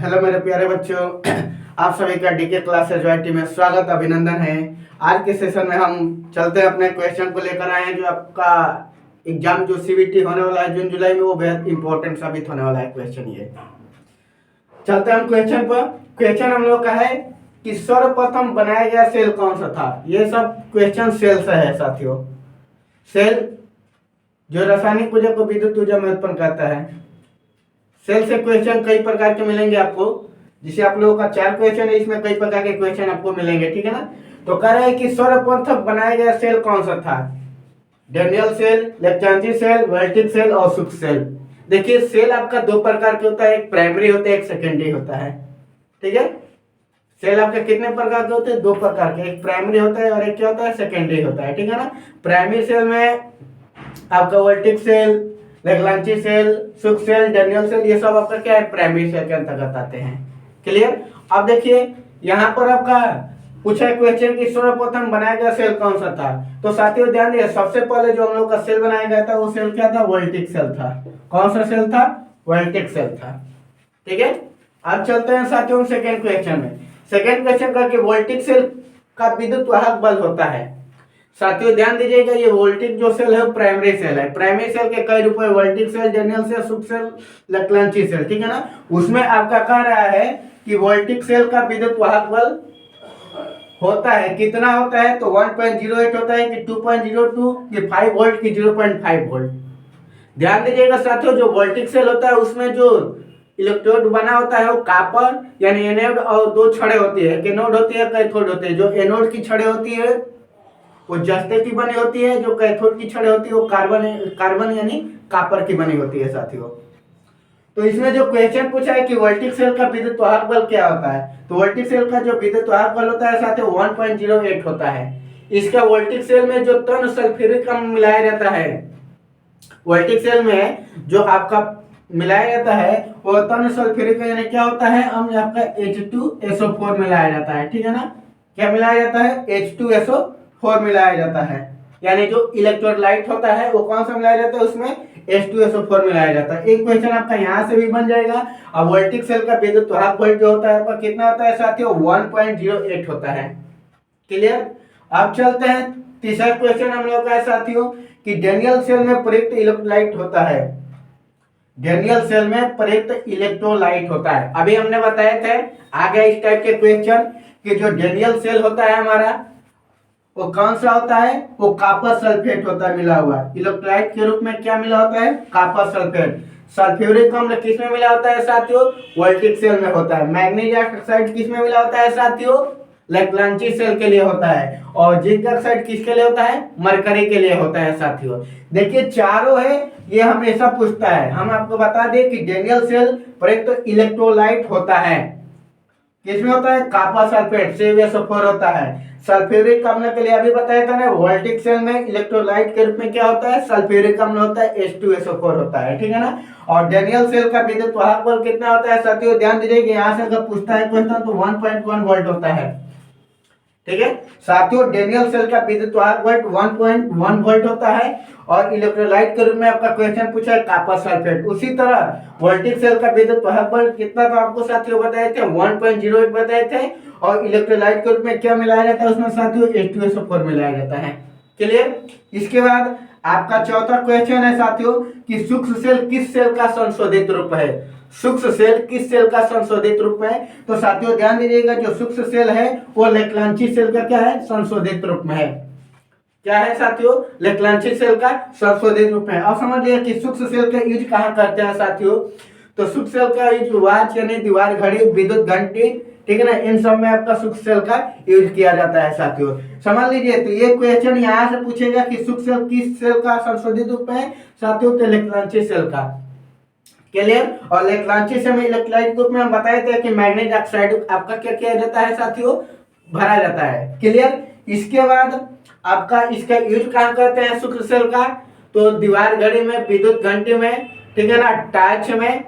Hello मेरे प्यारे बच्चों, आप सभी का डीके क्लास एचवाईटी में स्वागत अभिनंदन है। आज के सेशन में हम चलते हैं अपने क्वेश्चन को लेकर आए हैं जो आपका एग्जाम जो सीबीटी होने वाला है जून जुलाई में, वो बेहद इंपॉर्टेंट साबित होने वाला है क्वेश्चन। ये चलते हैं हम क्वेश्चन पर। क्वेश्चन हम लोग का है कि सर्वप्रथम बनाया गया सेल कौन सा था। ये सब क्वेश्चन सेल से है साथियों। सेल जो रासायनिक ऊर्जा को विद्युत ऊर्जा में उत्पन्न करता है। सेल से क्वेश्चन कई प्रकार के मिलेंगे आपको, जिसे आप लोगों का 4 क्वेश्चन है, इसमें कई प्रकार के क्वेश्चन आपको मिलेंगे, ठीक है ना। तो कह रहे हैं कि सर्वप्रथम बनाया गया सेल कौन सा था। Daniell cell, Leclanche cell, voltaic cell और सुक्स सेल। देखिए सेल आपका 2 प्रकार के होता है, एक प्राइमरी होता है, एक सेकेंडरी होता है, ठीक है। सेल आपके कितने प्रकार के होते हैं? 2 प्रकार के, एक प्राइमरी होता है और एक क्या होता है? सेकेंडरी होता है, ठीक है ना। प्राइमरी सेल में आपका वोल्टिक सेल, लेग्रांची सेल, सुक्स सेल, डेनियल सेल, ये सब आपका क्या है? प्राइमरी सेल के अंतर्गत आते हैं। क्लियर। अब देखिए यहाँ पर आपका पूछा है क्वेश्चन कि सर्वप्रथम बनाया गया सेल कौन सा था। तो साथियों ध्यान दिए, सबसे पहले जो हम लोग का सेल बनाया गया था वो सेल क्या था? वोल्टिक सेल था। कौन सा सेल था? वोल्टिक सेल था, ठीक है। अब चलते हैं साथियों सेकेंड क्वेश्चन में। सेकेंड क्वेश्चन का कि वोल्टिक सेल का विद्युत वाहक बल होता है। साथियों ध्यान दीजिएगा, ये वोल्टिक जो सेल है प्राइमरी सेल है। प्राइमरी सेल के कई रूप है, वोल्टिक सेल, डेनियल सेल, सुक्स सेल, लेग्रांची सेल, ठीक है ना। उसमें आपका कह रहा है कि वोल्टिक सेल का विद्युत वाहक बल होता है, कितना होता है? तो 1.08 होता है कि 2.02 कि 5 वोल्ट की 0.5 वोल्ट। ध्यान दीजिएगा साथियों, जो वोल्टिक सेल होता है उसमें जो इलेक्ट्रोड बना होता है वो कॉपर यानी एनोड और 2 छड़ें होती है, एनोड होती है, कैथोड होती है। जो एनोड की छड़ें होती है वो जस्ते की बनी होती है, जो कैथोड की छड़ें होती है वो कार्बन यानी कॉपर की बनी होती है साथियों। तो इसमें जो क्वेश्चन पूछा है कि वोल्टिक सेल का विद्युत वाहक बल क्या होता है, तो वोल्टिक सेल का जो विद्युत वाहक बल होता है साथियों 1.08 होता है। इसका वोल्टिक सेल में जो तन सल्फ्यूरिक अम्ल मिलाया जाता है, वोल्टिक सेल में जो आपका मिलाया जाता है वो तन सल्फ्यूरिक यानी क्या होता है? अम्ल आपका H2SO4 मिलाया जाता है, ठीक है ना। क्या मिलाया जाता है? H2SO4 मिलाया जाता है। यानी जो इलेक्ट्रोलाइट होता है वो कौन सा मिलाया जाता है? उसमें H2SO4 मिलाया जाता है। एक क्वेश्चन आपका यहाँ से भी बन जाएगा। अब वोल्टिक सेल का विद्युत वाहक बल जो होता है आपका कितना होता है साथियों? 1.08 होता है। क्लियर। अब चलते हैं तीसरा क्वेश्चन हम लोग का है साथियों कि डेनियल सेल में प्रयुक्त इलेक्ट्रोलाइट होता है। डेनियल सेल में प्रयुक्त इलेक्ट्रोलाइट होता है। अभी हमने बताए थे आगे इस टाइप के क्वेश्चन कि जो डेनियल सेल होता है हमारा वो कौन सा होता है? वो कॉपर सल्फेट होता है मिला हुआ। इलेक्ट्रोलाइट के रूप में क्या मिला होता है? Copper sulphate. सल्फ्यूरिक अम्ल किस में मिला होता है साथियों? वोल्टिक सेल में होता है। मैग्नीज ऑक्साइड किस में मिला होता है साथियों? लेग्रांची सेल के लिए होता है। और जिंक ऑक्साइड किसके लिए होता है? मरकरी के लिए होता है साथियों। देखिए चारों है, ये हमेशा पूछता है। हम आपको बता दें कि डेनियल सेल प्रयुक्त इलेक्ट्रोलाइट होता है, किसमें होता है? कॉपर सल्फेट CaSO4 होता है। सल्फ्यूरिक अम्ल के लिए अभी बताया था ना, वोल्टिक सेल में इलेक्ट्रोलाइट के रूप में क्या होता है? सल्फ्यूरिक अम्ल होता है, H2SO4 होता है, ठीक है ना। और डेनियल सेल का विद्युत वाहक बल कितना होता है साथियों? ध्यान दीजिए कि यहाँ से अगर पूछता है क्वेश्चन तो 1.1 वोल्ट होता है, ठीक है साथियों। डेनियल सेल का विद्युत वाहक बल 1.1 वोल्ट होता है और इलेक्ट्रोलाइट के रूप में आपका क्वेश्चन पूछा है कॉपर सल्फेट। उसी तरह वोल्टिक सेल का विद्युत वाहक बल कितना था आपको साथियों बताए थे? 1.08 बताए थे। और इलेक्ट्रोलाइट के रूप में क्या मिलाया जाता है उसमें साथियों? H2SO4 मिलाया जाता है। क्लियर। इसके बाद आपका चौथा क्वेश्चन है साथियों कि सूक्ष्म सेल किस सेल का संशोधित रूप है? सूक्ष्म सेल किस सेल का संशोधित रूप है? तो साथियों ध्यान दीजिएगा, जो सूक्ष्म सेल है वो लेग्रांची सेल का क्या है? संशोधित रूप में है। क्या है साथियों? लेग्रांची सेल का संशोधित रूप है। अब समझिए कि सूक्ष्म सेल का यूज कहाँ करते हैं साथियों। तो सूक्ष्म सेल का यूज वॉच यानी दीवार घड़ी, विद्युत घंटी, ठीक है ना, इन सब में आपका सूक्ष्म सेल का यूज किया जाता है साथियों। समझ लीजिए। तो ये क्वेश्चन यहाँ से पूछेगा कि सूक्ष्म सेल किस सेल का संशोधित रूप है साथियों? तो लेग्रांची सेल का। क्लियर। और लेग्रांची सेल में इलेक्ट्रोलाइट ग्रुप में हम बताए थे कि मैग्नीज ऑक्साइड आपका क्या किया जाता है साथियों? भरा जाता है। क्लियर। इसके बाद आपका इसका यूज कहाँ करते हैं सूक्ष्म सेल का? तो दीवार घड़ी में, विद्युत घंटी में, ठीक है ना, टॉर्च में,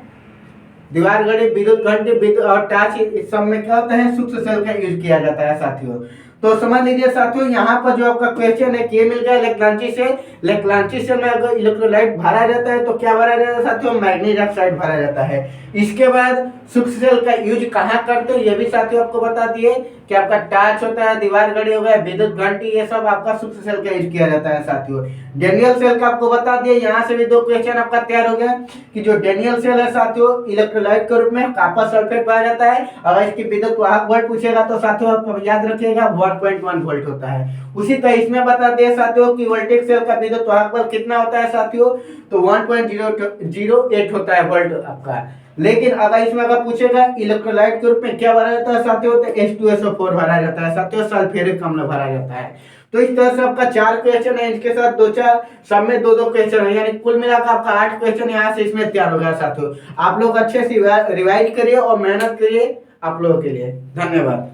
दीवार घड़ी, विद्युत घंटी और टॉर्च, इस सब में क्या होता है? सूक्ष्म सेल का यूज किया जाता है साथियों। तो समझ लीजिए साथियों, यहाँ पर जो आपका क्वेश्चन है के मिल गया लेक्लांची से। लेक्लांची से में अगर इलेक्ट्रोलाइट भरा जाता है तो क्या भरा जाता है साथियों, मैग्नीज ऑक्साइड भरा जाता है। इसके बाद सूक्ष्म सेल का यूज कहाँ करते हैं ये भी साथियों आपको बता दिए कि आपका टार्च होता है, दीवार घड़ी हो गया, विद्युत घंटी, ये सब आपका सूक्ष्म सेल का यूज किया जाता है साथियों। डेनियल सेल का आपको बता दिए, यहाँ से भी दो क्वेश्चन आपका तैयार हो गया कि जो डेनियल सेल है साथियों इलेक्ट्रोलाइट के रूप में कॉपर सल्फेट पाया जाता है। अगर इसकी विद्युत वाहक वोल्ट पूछेगा तो साथियों आप याद रखिएगा 1.1 वोल्ट होता है। उसी तरह इसमें बता दिए साथियों कि वोल्टेज सेल का विद्युत वाहक बल कितना होता है साथियों, तो 1.008 होता है वोल्ट आपका। लेकिन अगर इसमें अगर पूछेगा इलेक्ट्रोलाइट के रूप में क्या भरा जाता है साथियों, तो H2SO4 भरा जाता है साथियों, सल्फ्यूरिक अम्ल भरा जाता है। तो इस तरह से आपका 4 क्वेश्चन है, इसके साथ 2-4 सब में 2-2 क्वेश्चन है, यानी कुल मिलाकर आपका 8 क्वेश्चन यहाँ से इसमें तैयार हो गया साथियों। आप लोग अच्छे से रिवाइज करिए और मेहनत करिए आप लोगों के लिए। धन्यवाद।